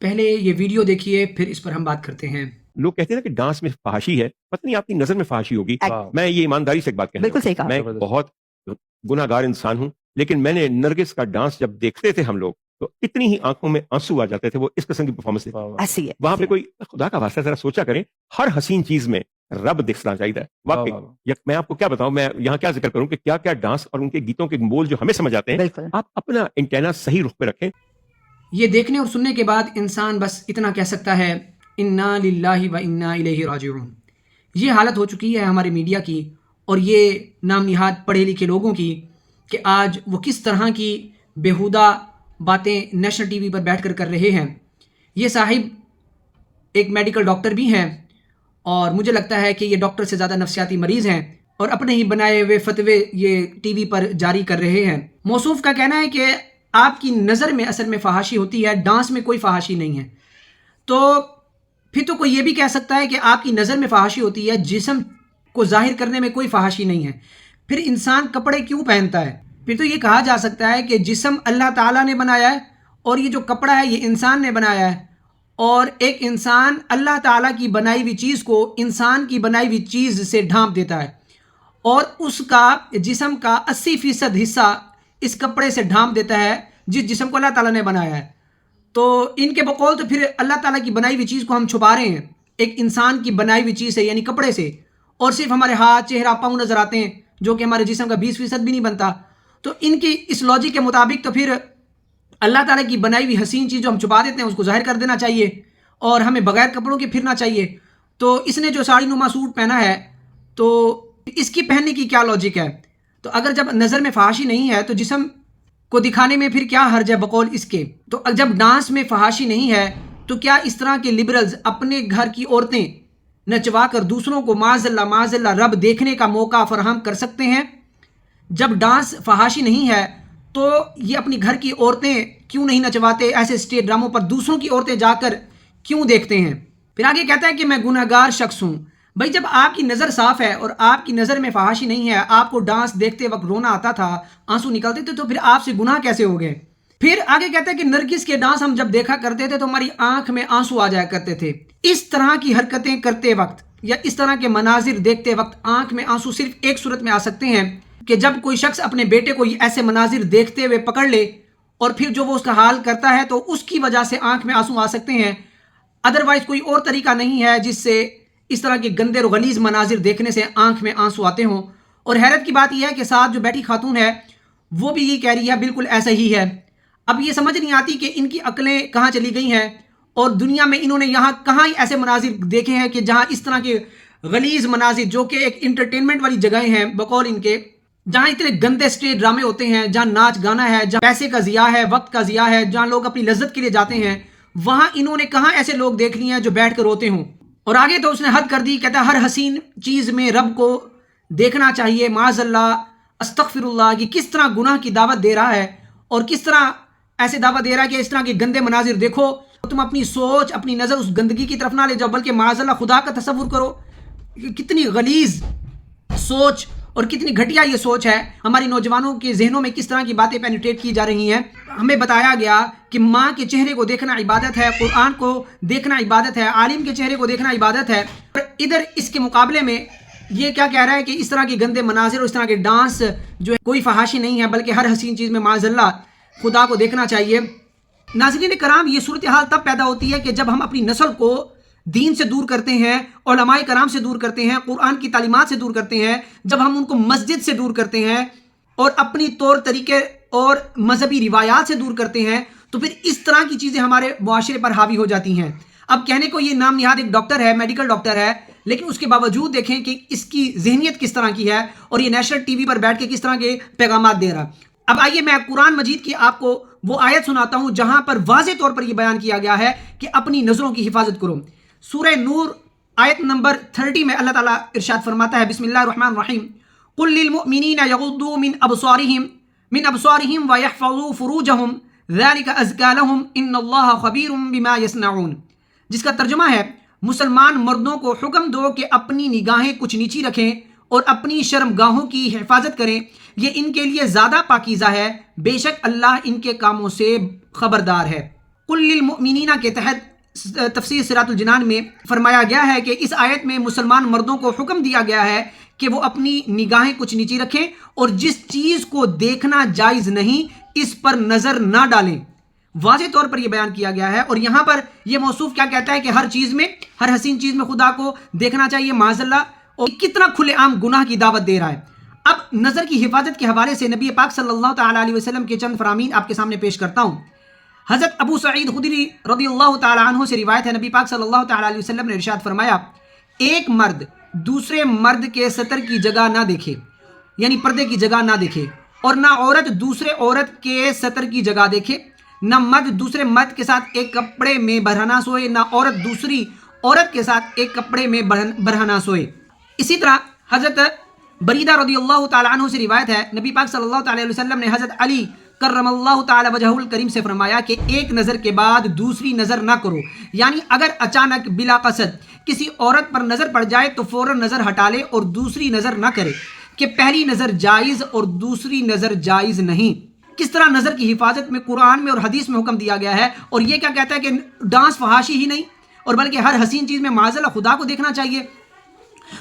پہلے یہ ویڈیو دیکھیے پھر اس پر ہم بات کرتے ہیں۔ لوگ کہتے ہیں نا کہ ڈانس میں فحاشی ہے، پتہ نہیں آپ کی نظر میں فحاشی ہوگی۔ میں یہ ایمانداری سے ایک بات کہنا بالکل صحیح کہا، میں ایک بہت گناہ گار انسان ہوں، لیکن میں نے نرگس کا ڈانس جب دیکھتے تھے ہم لوگ تو اتنی ہی آنکھوں میں آنسو آ جاتے تھے، وہ اس قسم کی پرفارمنس تھی ایسی ہے وہاں پہ۔ کوئی خدا کا واسطہ ذرا سوچا کریں، ہر حسین چیز میں رب دکھنا چاہیے واقعی۔ میں آپ کو کیا بتاؤں، میں یہاں کیا ذکر کروں کہ کیا کیا ڈانس اور ان کے گیتوں کے بول جو ہمیں سمجھ آتے ہیں۔ آپ اپنا انٹینا صحیح رخ پہ رکھیں۔ یہ دیکھنے اور سننے کے بعد انسان بس اتنا کہہ سکتا ہے انا للہ و انا الیہ راجعون۔ یہ حالت ہو چکی ہے ہمارے میڈیا کی اور یہ نام نہاد پڑھے لکھے لوگوں کی کہ آج وہ کس طرح کی بیہودہ باتیں نیشنل ٹی وی پر بیٹھ کر رہے ہیں۔ یہ صاحب ایک میڈیکل ڈاکٹر بھی ہیں اور مجھے لگتا ہے کہ یہ ڈاکٹر سے زیادہ نفسیاتی مریض ہیں اور اپنے ہی بنائے ہوئے فتوے یہ ٹی وی پر جاری کر رہے ہیں۔ موصوف کا کہنا ہے کہ آپ کی نظر میں اصل میں فحاشی ہوتی ہے، ڈانس میں کوئی فحاشی نہیں ہے۔ تو پھر تو کوئی یہ بھی کہہ سکتا ہے کہ آپ کی نظر میں فحاشی ہوتی ہے، جسم کو ظاہر کرنے میں کوئی فحاشی نہیں ہے، پھر انسان کپڑے کیوں پہنتا ہے؟ پھر تو یہ کہا جا سکتا ہے کہ جسم اللہ تعالیٰ نے بنایا ہے اور یہ جو کپڑا ہے یہ انسان نے بنایا ہے، اور ایک انسان اللہ تعالیٰ کی بنائی ہوئی چیز کو انسان کی بنائی ہوئی چیز سے ڈھانپ دیتا ہے اور اس کا جسم کا 80% حصہ اس کپڑے سے ڈھانپ دیتا ہے جس جسم کو اللہ تعالیٰ نے بنایا ہے۔ تو ان کے بقول تو پھر اللہ تعالیٰ کی بنائی ہوئی چیز کو ہم چھپا رہے ہیں ایک انسان کی بنائی ہوئی چیز سے، یعنی کپڑے سے، اور صرف ہمارے ہاتھ، چہرہ، پاؤں نظر آتے ہیں جو کہ ہمارے جسم کا 20% بھی نہیں بنتا۔ تو ان کی اس لاجک کے مطابق تو پھر اللہ تعالیٰ کی بنائی ہوئی حسین چیز جو ہم چھپا دیتے ہیں اس کو ظاہر کر دینا چاہیے اور ہمیں بغیر کپڑوں کے پھرنا چاہیے۔ تو اس نے جو ساڑی نما سوٹ پہنا ہے تو اس کی پہننے کی کیا لاجک ہے؟ تو اگر جب نظر میں فحاشی نہیں ہے تو جسم کو دکھانے میں پھر کیا حرج ہے بقول اس کے؟ تو جب ڈانس میں فحاشی نہیں ہے تو کیا اس طرح کے لبرلز اپنے گھر کی عورتیں نچوا کر دوسروں کو معاذ اللہ رب دیکھنے کا موقع فراہم کر سکتے ہیں؟ جب ڈانس فحاشی نہیں ہے تو یہ اپنی گھر کی عورتیں کیوں نہیں نچواتے؟ ایسے اسٹیج ڈراموں پر دوسروں کی عورتیں جا کر کیوں دیکھتے ہیں؟ پھر آگے کہتا ہے کہ میں گناہ گار شخص ہوں۔ بھائی جب آپ کی نظر صاف ہے اور آپ کی نظر میں فحاشی نہیں ہے، آپ کو ڈانس دیکھتے وقت رونا آتا تھا، آنسو نکلتے تھے، تو پھر آپ سے گناہ کیسے ہو گئے؟ پھر آگے کہتا ہے کہ نرگس کے ڈانس ہم جب دیکھا کرتے تھے تو ہماری آنکھ میں آنسو آ جایا کرتے تھے۔ اس طرح کی حرکتیں کرتے وقت یا اس طرح کے مناظر دیکھتے وقت آنکھ میں آنسو صرف ایک صورت میں آ سکتے ہیں کہ جب کوئی شخص اپنے بیٹے کو ایسے مناظر دیکھتے ہوئے پکڑ لے اور پھر جو وہ اس کا حال کرتا ہے تو اس کی وجہ سے آنکھ میں آنسو آ سکتے ہیں۔ ادروائز کوئی اور طریقہ نہیں ہے جس سے اس طرح کے گندے اور غلیظ مناظر دیکھنے سے آنکھ میں آنسو آتے ہوں۔ اور حیرت کی بات یہ ہے کہ ساتھ جو بیٹھی خاتون ہے وہ بھی یہ کہہ رہی ہے بالکل ایسا ہی ہے۔ اب یہ سمجھ نہیں آتی کہ ان کی عقلیں کہاں چلی گئی ہیں اور دنیا میں انہوں نے یہاں کہاں ایسے مناظر دیکھے ہیں کہ جہاں اس طرح کے غلیظ مناظر جو کہ ایک انٹرٹینمنٹ والی جگہیں ہیں بقول ان کے، جہاں اتنے گندے اسٹیج ڈرامے ہوتے ہیں، جہاں ناچ گانا ہے، جہاں پیسے کا ضیاع ہے، وقت کا ضیاع ہے، جہاں لوگ اپنی لذت کے لیے جاتے ہیں، وہاں انہوں نے کہاں ایسے لوگ دیکھ لیے ہیں جو بیٹھ کر روتے ہوں۔ اور آگے تو اس نے حد کر دی، کہتا ہے ہر حسین چیز میں رب کو دیکھنا چاہیے، معاذ اللہ، استغفر اللہ، کہ کس طرح گناہ کی دعوت دے رہا ہے اور کس طرح ایسے دعوت دے رہا ہے کہ اس طرح کے گندے مناظر دیکھو، تم اپنی سوچ، اپنی نظر اس گندگی کی طرف نہ لے جاؤ بلکہ معاذ اللہ خدا کا تصور کرو۔ کتنی غلیظ سوچ اور کتنی گھٹیا یہ سوچ ہے، ہماری نوجوانوں کے ذہنوں میں کس طرح کی باتیں پینیٹریٹ کی جا رہی ہیں۔ ہمیں بتایا گیا کہ ماں کے چہرے کو دیکھنا عبادت ہے، قرآن کو دیکھنا عبادت ہے، عالم کے چہرے کو دیکھنا عبادت ہے، اور ادھر اس کے مقابلے میں یہ کیا کہہ رہا ہے کہ اس طرح کے گندے مناظر اور اس طرح کے ڈانس جو ہے کوئی فحاشی نہیں ہے بلکہ ہر حسین چیز میں معاذ اللہ خدا کو دیکھنا چاہیے۔ ناظرین کرام، یہ صورتحال تب پیدا ہوتی ہے کہ جب ہم اپنی نسل کو دین سے دور کرتے ہیں، علماء کرام سے دور کرتے ہیں، قرآن کی تعلیمات سے دور کرتے ہیں، جب ہم ان کو مسجد سے دور کرتے ہیں اور اپنی طور طریقے اور مذہبی روایات سے دور کرتے ہیں، تو پھر اس طرح کی چیزیں ہمارے معاشرے پر حاوی ہو جاتی ہیں۔ اب کہنے کو یہ نام نہاد ایک ڈاکٹر ہے، میڈیکل ڈاکٹر ہے، لیکن اس کے باوجود دیکھیں کہ اس کی ذہنیت کس طرح کی ہے اور یہ نیشنل ٹی وی پر بیٹھ کے کس طرح کے پیغامات دے رہا۔ اب آئیے میں قرآن مجید کی آپ کو وہ آیت سناتا ہوں جہاں پر واضح طور پر یہ بیان کیا گیا ہے کہ اپنی نظروں کی حفاظت کرو۔ سورہ نور آیت نمبر 30 میں اللہ تعالیٰ ارشاد فرماتا ہے، بسم اللہ الرحمن الرحیم، قل للمؤمنین یغضوا من ابصارهم ویحفظوا فروجهم ذلک ازکی لهم ان اللہ خبیر بما یصنعون، جس کا ترجمہ ہے مسلمان مردوں کو حکم دو کہ اپنی نگاہیں کچھ نیچی رکھیں اور اپنی شرمگاہوں کی حفاظت کریں، یہ ان کے لیے زیادہ پاکیزہ ہے، بے شک اللہ ان کے کاموں سے خبردار ہے۔ قل للمؤمنین کے تحت تفسیر صراط الجنان میں فرمایا گیا ہے کہ اس آیت میں مسلمان مردوں کو حکم دیا گیا ہے کہ وہ اپنی نگاہیں کچھ نیچی رکھیں اور جس چیز کو دیکھنا جائز نہیں اس پر نظر نہ ڈالیں. واضح طور پر یہ بیان کیا گیا ہے. اور یہاں پر یہ موصوف کیا کہتا ہے کہ ہر چیز میں، ہر حسین چیز میں خدا کو دیکھنا چاہیے معاذ اللہ. اور کتنا کھلے عام گناہ کی دعوت دے رہا ہے. اب نظر کی حفاظت کے حوالے سے نبی پاک صلی اللہ تعالیٰ علیہ وسلم کے چند فرامین آپ کے سامنے پیش کرتا ہوں. حضرت ابو سعید خدری رضی اللہ تعالیٰ عنہ سے روایت ہے، نبی پاک صلی اللہ تعالیٰ علیہ وسلم نے ارشاد فرمایا، ایک مرد دوسرے مرد کے سطر کی جگہ نہ دیکھے، یعنی پردے کی جگہ نہ دیکھے، اور نہ عورت دوسرے عورت کے سطر کی جگہ دیکھے، نہ مرد دوسرے مرد کے ساتھ ایک کپڑے میں برہنہ سوئے، نہ عورت دوسری عورت کے ساتھ ایک کپڑے میں برہنہ سوئے. اسی طرح حضرت بریدہ رضی اللہ تعالیٰ عنہ سے روایت ہے، نبی پاک صلی اللہ تعالیٰ علیہ وسلم نے حضرت علی کرم اللہ تعالیٰ وجہہ الکریم سے فرمایا کہ ایک نظر کے بعد دوسری نظر نہ کرو. یعنی اگر اچانک بلا قصد کسی عورت پر نظر پڑ جائے تو فوراً نظر ہٹا لے اور دوسری نظر نہ کرے، کہ پہلی نظر جائز اور دوسری نظر جائز نہیں. کس طرح نظر کی حفاظت میں قرآن میں اور حدیث میں حکم دیا گیا ہے. اور یہ کیا کہتا ہے کہ ڈانس فحاشی ہی نہیں، اور بلکہ ہر حسین چیز میں معاذ اللہ خدا کو دیکھنا چاہیے.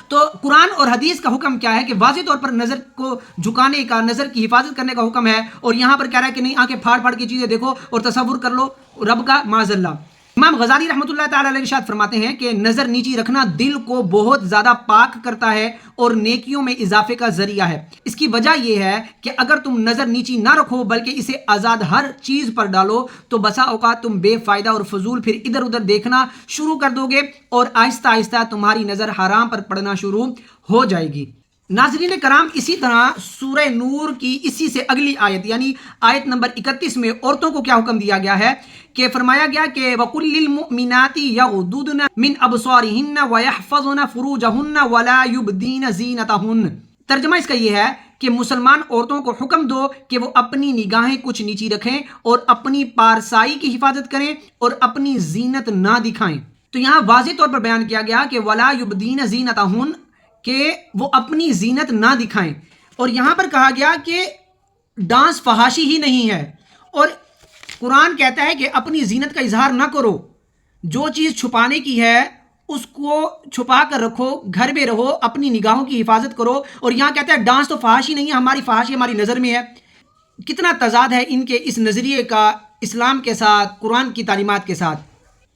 تو قرآن اور حدیث کا حکم کیا ہے کہ واضح طور پر نظر کو جھکانے کا، نظر کی حفاظت کرنے کا حکم ہے. اور یہاں پر کہہ رہا ہے کہ نہیں آنکھیں پھاڑ پھاڑ کی چیزیں دیکھو اور تصور کر لو رب کا معاذ اللہ. امام غزالی رحمۃ اللہ تعالیٰ علیہ ارشاد فرماتے ہیں کہ نظر نیچی رکھنا دل کو بہت زیادہ پاک کرتا ہے اور نیکیوں میں اضافے کا ذریعہ ہے. اس کی وجہ یہ ہے کہ اگر تم نظر نیچی نہ رکھو بلکہ اسے آزاد ہر چیز پر ڈالو تو بسا اوقات تم بے فائدہ اور فضول پھر ادھر ادھر دیکھنا شروع کر دو گے اور آہستہ آہستہ تمہاری نظر حرام پر پڑنا شروع ہو جائے گی. ناظرین کرام، اسی طرح سورہ نور کی اسی سے اگلی آیت یعنی آیت نمبر 31 میں عورتوں کو کیا حکم دیا گیا ہے کہ فرمایا گیا کہ وَقُلْ لِلْمُؤْمِنَاتِ يَغْضُضْنَ مِنْ أَبْصَارِهِنَّ وَيَحْفَظْنَ فُرُوجَهُنَّ وَلَا يُبْدِينَ زِينَتَهُنَّ. ترجمہ اس کا یہ ہے کہ مسلمان عورتوں کو حکم دو کہ وہ اپنی نگاہیں کچھ نیچی رکھیں اور اپنی پارسائی کی حفاظت کریں اور اپنی زینت نہ دکھائیں. تو یہاں واضح طور پر بیان کیا گیا کہ وَلَا يُبْدِينَ زِينَتَهُنَّ، کہ وہ اپنی زینت نہ دکھائیں. اور یہاں پر کہا گیا کہ ڈانس فحاشی ہی نہیں ہے. اور قرآن کہتا ہے کہ اپنی زینت کا اظہار نہ کرو، جو چیز چھپانے کی ہے اس کو چھپا کر رکھو، گھر میں رہو، اپنی نگاہوں کی حفاظت کرو. اور یہاں کہتا ہے ڈانس تو فحاشی نہیں ہے، ہماری فحاشی ہماری نظر میں ہے. کتنا تضاد ہے ان کے اس نظریے کا اسلام کے ساتھ، قرآن کی تعلیمات کے ساتھ،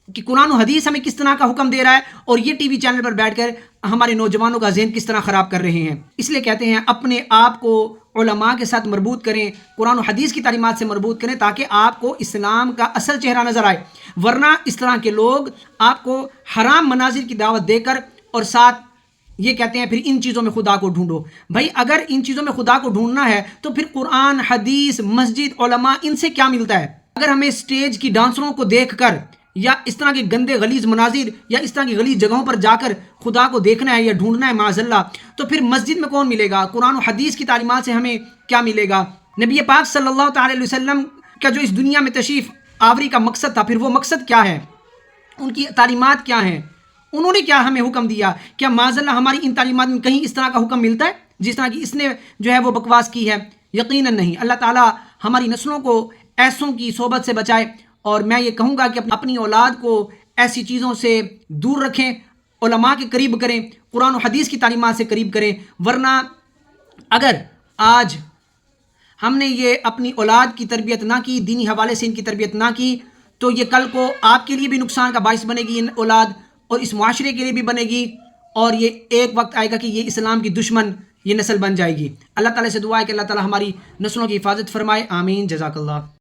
کہ قرآن و حدیث ہمیں کس طرح کا حکم دے رہا ہے اور یہ ٹی وی چینل پر بیٹھ کر ہمارے نوجوانوں کا ذہن کس طرح خراب کر رہے ہیں. اس لیے کہتے ہیں اپنے آپ کو علماء کے ساتھ مربوط کریں، قرآن و حدیث کی تعلیمات سے مربوط کریں تاکہ آپ کو اسلام کا اصل چہرہ نظر آئے. ورنہ اس طرح کے لوگ آپ کو حرام مناظر کی دعوت دے کر اور ساتھ یہ کہتے ہیں پھر ان چیزوں میں خدا کو ڈھونڈو. بھائی اگر ان چیزوں میں خدا کو ڈھونڈنا ہے تو پھر قرآن، حدیث، مسجد، علماء، ان سے کیا ملتا ہے؟ اگر ہمیں اسٹیج کی ڈانسروں کو دیکھ کر یا اس طرح کے گندے غلیظ مناظر یا اس طرح کی غلیظ جگہوں پر جا کر خدا کو دیکھنا ہے یا ڈھونڈنا ہے معاذ اللہ، تو پھر مسجد میں کون ملے گا؟ قرآن و حدیث کی تعلیمات سے ہمیں کیا ملے گا؟ نبی پاک صلی اللہ تعالی علیہ وسلم کا جو اس دنیا میں تشریف آوری کا مقصد تھا، پھر وہ مقصد کیا ہے؟ ان کی تعلیمات کیا ہیں؟ انہوں نے کیا ہمیں حکم دیا؟ کیا معاذ اللہ ہماری ان تعلیمات میں کہیں اس طرح کا حکم ملتا ہے جس طرح کی اس نے جو ہے وہ بکواس کی ہے؟ یقیناً نہیں. اللہ تعالیٰ ہماری نسلوں کو ایسوں کی صحبت سے بچائے. اور میں یہ کہوں گا کہ اپنی اولاد کو ایسی چیزوں سے دور رکھیں، علماء کے قریب کریں، قرآن و حدیث کی تعلیمات سے قریب کریں. ورنہ اگر آج ہم نے یہ اپنی اولاد کی تربیت نہ کی، دینی حوالے سے ان کی تربیت نہ کی، تو یہ کل کو آپ کے لیے بھی نقصان کا باعث بنے گی اولاد، اور اس معاشرے کے لیے بھی بنے گی، اور یہ ایک وقت آئے گا کہ یہ اسلام کی دشمن یہ نسل بن جائے گی. اللہ تعالیٰ سے دعا ہے کہ اللہ تعالیٰ ہماری نسلوں کی حفاظت فرمائے. آمین. جزاک اللہ.